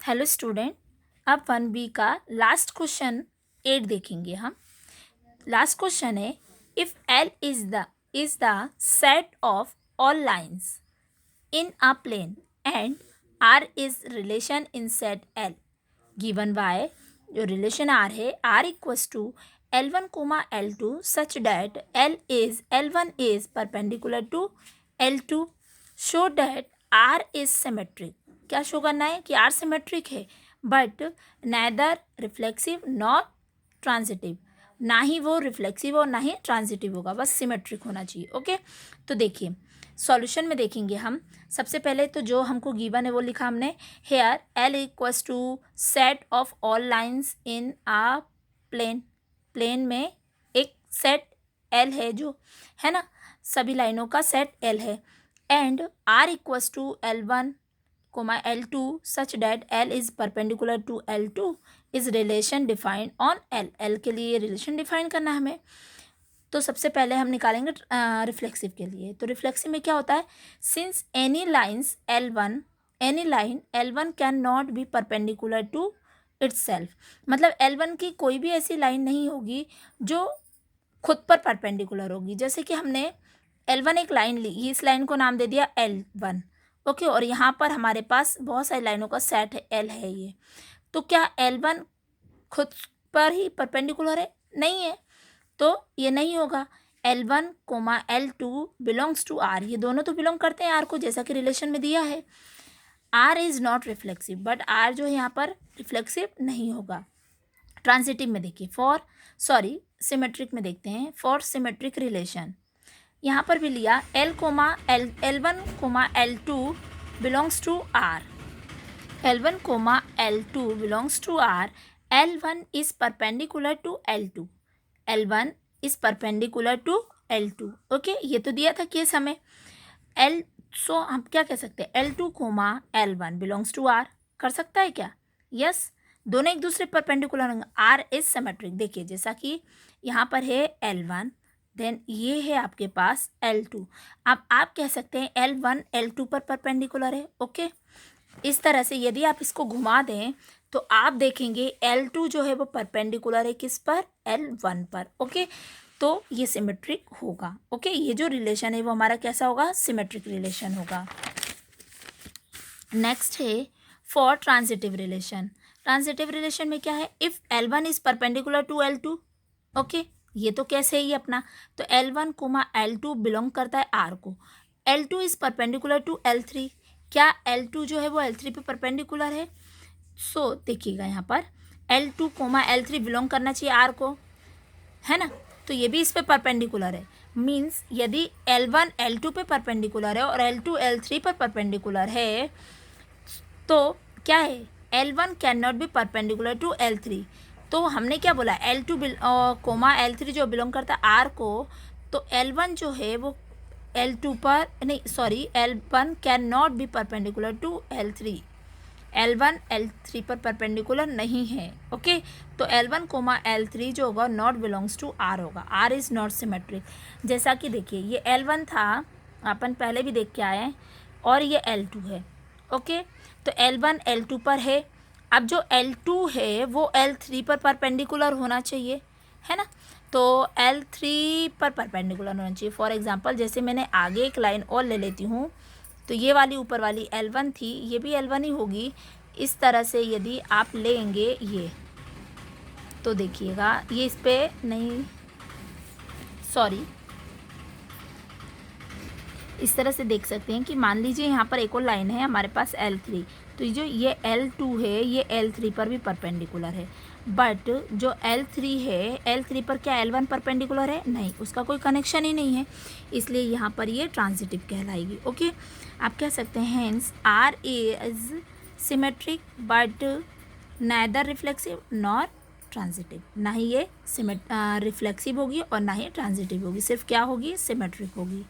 Hello student, अब 1B का last question 8 देखेंगे हम। लास्ट क्वेश्चन है, if L is the set of all lines in a plane and R is relation in set L given by, जो relation R है, R equals to L1, L2 such that L1 is perpendicular to L2, show that R is symmetric। क्या show करना है कि R symmetric है, but neither reflexive not transitive, ना ही वो reflexive और ना ही ट्रांजिटिव होगा, बस सिमेट्रिक होना चाहिए। ओके, तो देखिए सॉल्यूशन में देखेंगे हम। सबसे पहले तो जो हमको गिवन है वो लिखा हमने, here L equals to set of all lines in a plane में एक सेट L है, जो है ना, सभी लाइनों का सेट L है, and R equals to L1, L2 such that L is perpendicular to L2 is relation defined on L के लिए रिलेशन डिफाइन करना है हमें। तो सबसे पहले हम निकालेंगे रिफ्लेक्सिव के लिए। तो रिफ्लेक्सिव में क्या होता है, since any line L1 can not be perpendicular to itself, मतलब L1 की कोई भी ऐसी लाइन नहीं होगी जो खुद पर परपेंडिकुलर होगी। जैसे कि हमने L1 एक लाइन ली, इस लाइन को नाम दे दिया L1, ओके, और यहाँ पर हमारे पास बहुत सारी लाइनों का सेट है, L है ये। तो क्या L1 खुद पर ही परपेंडिकुलर है? नहीं है, तो ये नहीं होगा। L1, L2 belongs to R, ये दोनों तो बिलोंग करते हैं R को, जैसा कि रिलेशन में दिया है। R is not reflexive, but R जो है यहाँ पर रिफ्लेक्सिव नहीं होगा। ट्रांजिटिव में देखिए, सिमेट्रिक में देखते हैं। फॉर सिमेट्रिक रिलेशन यहाँ पर भी लिया L1, L2 belongs to R, L1, L2 belongs to R, L1 is perpendicular to L2, L1 is perpendicular to L2। Okay, ये तो दिया था केस हमें। सो हम क्या कह सकते हैं, L2, L1 belongs to R, कर सकता है क्या? यस, दोनों एक दूसरे परपेंडिकुलर होंगे। R इज सिमेट्रिक, देखिए जैसा कि यहाँ पर है L1, देन ये है आपके पास L2। अब आप कह सकते हैं L1 L2 पर परपेंडिकुलर है। ओके, इस तरह से यदि आप इसको घुमा दें तो आप देखेंगे L2 जो है वो परपेंडिकुलर है किस पर, L1 पर। ओके, तो ये सिमेट्रिक होगा। ओके, ये जो रिलेशन है वो हमारा कैसा होगा, सिमेट्रिक रिलेशन होगा। नेक्स्ट है for transitive relation. Transitive relation में क्या है, if L1 is perpendicular to L2, okay, ये तो कैसे है ये अपना, तो L1, L2 बिलोंग करता है R को, L2 is perpendicular to L3, क्या L2 जो है वो L3 पे परपेंडिकुलर है? सो देखिएगा यहाँ पर L2, L3 बिलोंग करना चाहिए R को, है ना, तो ये भी इस पे परपेंडिकुलर है। मीन्स यदि L1 L2 पे परपेंडिकुलर है और L2 L3 पर परपेंडिकुलर है, तो क्या है, L1 can not be perpendicular to L3। तो हमने क्या बोला, L2, L3 जो बिलोंग करता है R को, तो L1 जो है वो L2 पर नहीं, L1 can not be perpendicular to L3, L1 L3 पर परपेंडिकुलर नहीं है। ओके, तो L1, L3 जो होगा नॉट बिलोंग्स टू R होगा, R इज़ नॉट सिमेट्रिक। जैसा कि देखिए ये L1 था, अपन पहले भी देख के आए हैं, और ये L2 है। ओके, तो L1 L2 पर है, अब जो L2 है वो L3 पर परपेंडिकुलर होना चाहिए, है ना, तो L3 पर परपेंडिकुलर होना चाहिए। फॉर एग्जांपल जैसे मैंने आगे एक लाइन और ले लेती हूँ, तो ये वाली ऊपर वाली L1 थी, ये भी L1 ही होगी। इस तरह से यदि आप लेंगे ये, तो देखिएगा ये इस पर नहीं, इस तरह से देख सकते हैं कि मान लीजिए यहाँ पर एक और लाइन है हमारे पास L3, तो ये L2 है, ये L3 पर भी परपेंडिकुलर है, बट जो L3 है, L3 पर क्या L1 परपेंडिकुलर है? नहीं, उसका कोई कनेक्शन ही नहीं है, इसलिए यहाँ पर ये ट्रांजिटिव कहलाएगी। ओके, आप कह सकते हैं hence R is symmetric but neither reflexive nor transitive, ना ही ये रिफ्लेक्सिव होगी और ना ही ट्रांजिटिव होगी, सिर्फ क्या होगी, सिमेट्रिक होगी।